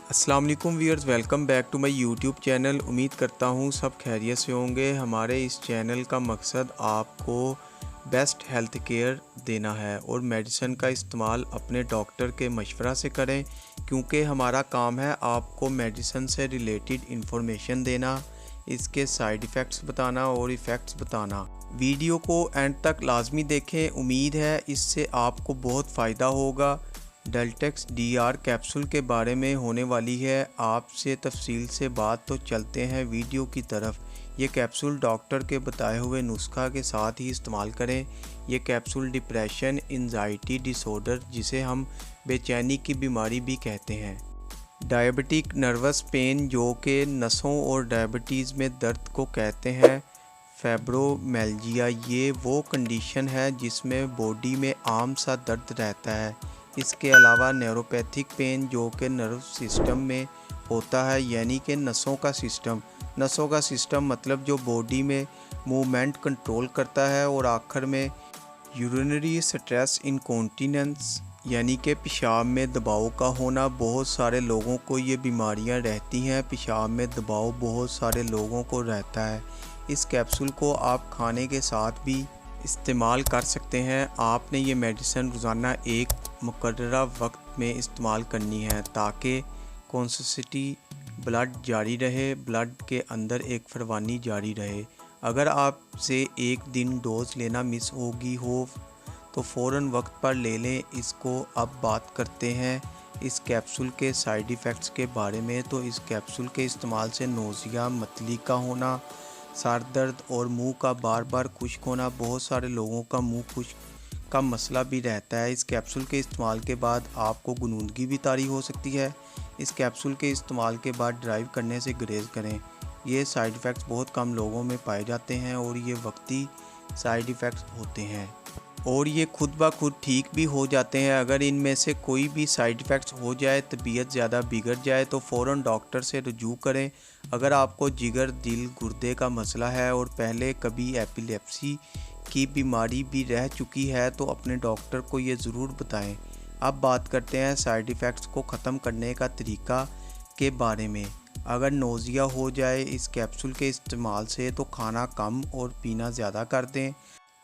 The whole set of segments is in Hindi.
अस्सलाम वालेकुम viewers, welcome back to my YouTube channel. उम्मीद करता हूँ सब खैरियत से होंगे। हमारे इस चैनल का मकसद आपको बेस्ट हेल्थ केयर देना है और मेडिसिन का इस्तेमाल अपने डॉक्टर के मशवरा से करें, क्योंकि हमारा काम है आपको मेडिसिन से रिलेटेड इंफॉर्मेशन देना, इसके साइड इफ़ेक्ट्स बताना और इफ़ेक्ट्स बताना। वीडियो को एंड तक लाजमी देखें, उम्मीद है इससे आपको बहुत फ़ायदा होगा। डेल्टेक्स DR कैप्सूल के बारे में होने वाली है आपसे तफसील से बात, तो चलते हैं वीडियो की तरफ। ये कैप्सूल डॉक्टर के बताए हुए नुस्खा के साथ ही इस्तेमाल करें। ये कैप्सूल डिप्रेशन, एंजाइटी डिसऑर्डर, जिसे हम बेचैनी की बीमारी भी कहते हैं, डायबिटिक नर्वस पेन जो कि नसों और डायबिटीज़ में दर्द को कहते हैं, फाइब्रोमियाल्जिया, ये वो कंडीशन है जिसमें बॉडी में आम सा दर्द रहता है। इसके अलावा न्यूरोपैथिक पेन जो कि नर्व सिस्टम में होता है, यानी कि नसों का सिस्टम मतलब जो बॉडी में मूवमेंट कंट्रोल करता है। और आखिर में यूरिनरी स्ट्रेस इनकॉन्टिनेंस, यानी कि पेशाब में दबाव का होना। बहुत सारे लोगों को ये बीमारियां रहती हैं, पेशाब में दबाव बहुत सारे लोगों को रहता है। इस कैप्सूल को आप खाने के साथ भी इस्तेमाल कर सकते हैं। आपने ये मेडिसिन रोज़ाना एक मुकर्ररा वक्त में इस्तेमाल करनी है ताकि कॉन्सिस्टेंसी ब्लड जारी रहे, ब्लड के अंदर एक फरवानी जारी रहे। अगर आपसे एक दिन डोज लेना मिस होगी हो तो फ़ौरन वक्त पर ले लें इसको। अब बात करते हैं इस कैप्सूल के साइड इफ़ेक्ट्स के बारे में। तो इस कैप्सूल के इस्तेमाल से नोज़िया, मतली का होना, सर दर्द और मुंह का बार बार खुश्क होना, बहुत सारे लोगों का मुंह खुश्क का मसला भी रहता है। इस कैप्सूल के इस्तेमाल के बाद आपको गुनूदगी भी तारी हो सकती है। इस कैप्सूल के इस्तेमाल के बाद ड्राइव करने से गुरेज करें। ये साइड इफ़ेक्ट्स बहुत कम लोगों में पाए जाते हैं और ये वक्ती साइड इफ़ेक्ट्स होते हैं और ये खुद ब खुद ठीक भी हो जाते हैं। अगर इनमें से कोई भी साइड इफ़ेक्ट्स हो जाए, तबीयत ज़्यादा बिगड़ जाए तो फ़ौरन डॉक्टर से रुजू करें। अगर आपको जिगर, दिल, गुर्दे का मसला है और पहले कभी एपिलेप्सी की बीमारी भी रह चुकी है तो अपने डॉक्टर को ये ज़रूर बताएं। अब बात करते हैं साइड इफ़ेक्ट्स को ख़त्म करने का तरीका के बारे में। अगर नोज़िया हो जाए इस कैप्सूल के इस्तेमाल से तो खाना कम और पीना ज़्यादा कर दें।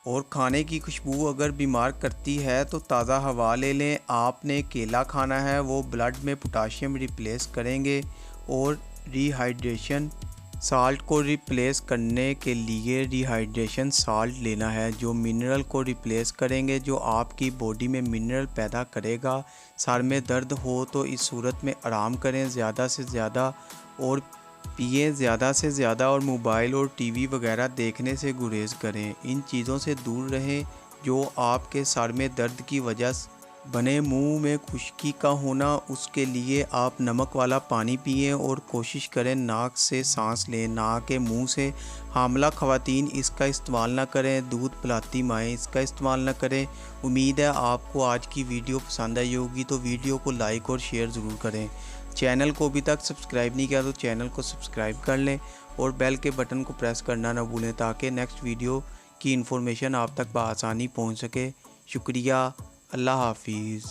और खाने की खुशबू अगर बीमार करती है तो ताज़ा हवा ले लें। आपने केला खाना है, वो ब्लड में पोटाशियम रिप्लेस करेंगे। और रिहाइड्रेशन साल्ट को रिप्लेस करने के लिए रिहाइड्रेशन साल्ट लेना है, जो मिनरल को रिप्लेस करेंगे, जो आपकी बॉडी में मिनरल पैदा करेगा। सर में दर्द हो तो इस सूरत में आराम करें ज़्यादा से ज़्यादा और पिए ज़्यादा से ज़्यादा। और मोबाइल और टीवी वगैरह देखने से गुरेज करें। इन चीज़ों से दूर रहें जो आपके सर में दर्द की वजह बने। मुंह में खुश्की का होना, उसके लिए आप नमक वाला पानी पिएं और कोशिश करें नाक से सांस लें, ना कि मुंह से। हामला ख़वातीन इसका इस्तेमाल ना करें। दूध पिलाती माएँ इसका इस्तेमाल ना करें। उम्मीद है आपको आज की वीडियो पसंद आई होगी, तो वीडियो को लाइक और शेयर ज़रूर करें। चैनल को अभी तक सब्सक्राइब नहीं किया तो चैनल को सब्सक्राइब कर लें और बेल के बटन को प्रेस करना ना भूलें ताकि नेक्स्ट वीडियो की इन्फॉर्मेशन आप तक बआसानी पहुंच सके। शुक्रिया, अल्लाह हाफिज़।